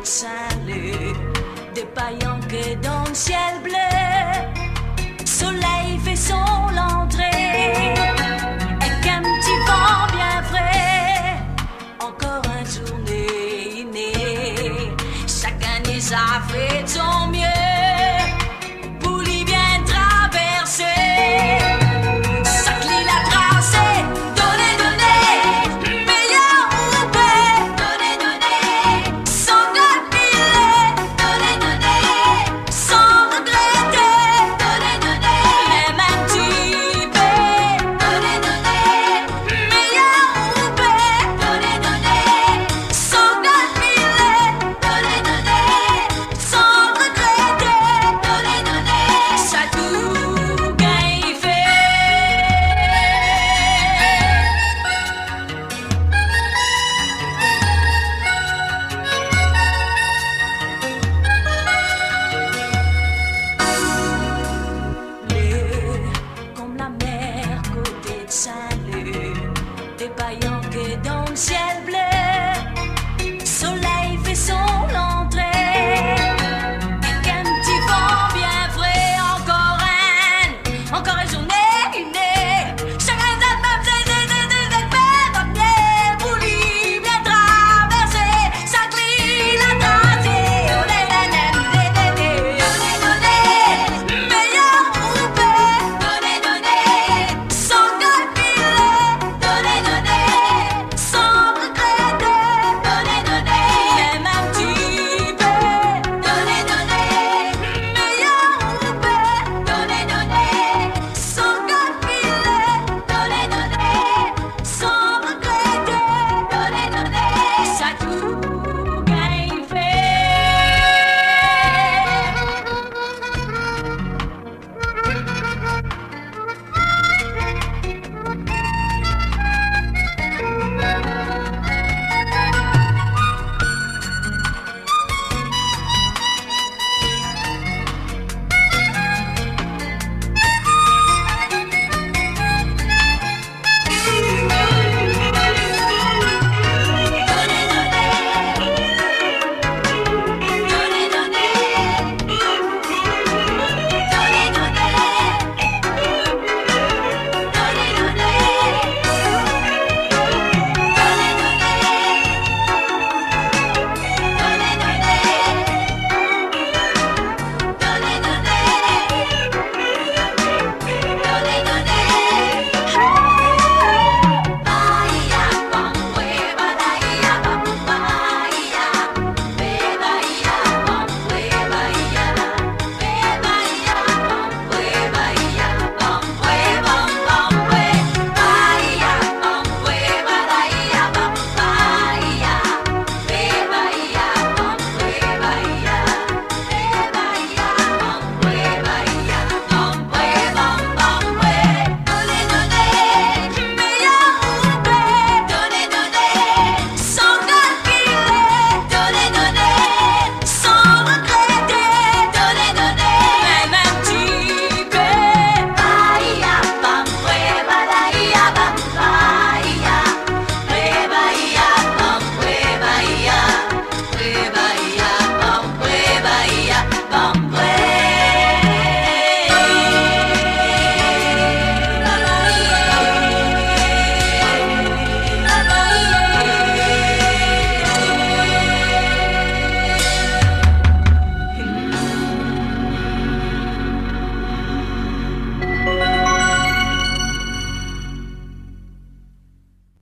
Saint-Leu, des paillons que dans le ciel bleu, soleil fait son entrée, et qu'un petit vent bien frais, encore une journée innée, chaque année ça fait de son mieux, pour lui bien traverser, chaque l'île a tracé, donner, donner, meilleur ou paix, donner, donner, sans gaspiller, donner, donner, sans regretter, donner, donner, même un petit peu, donner, donner, meilleur ou paix, donner, donner, sans gaspiller, donner, donner, sans regretter, donner, donner, ça tout gagne fait. Bleu comme la mer côté de Saint-Leu, des paillons que dans le ciel bleu, soleil fait son entrée, et qu'un petit vent bien frais, encore une journée innée, chacun d'être même pour lui bien traverser, chaque l'île a tracé, oh les meilleur ou paix, donner, donner, sans gaspiller, donner, donner, sans regretter, donner, donner, même un petit peu, donner, donner, meilleur ou paix, donner, donner, sans gaspiller, donner, donner, sans regretter, donner, donner, ça tout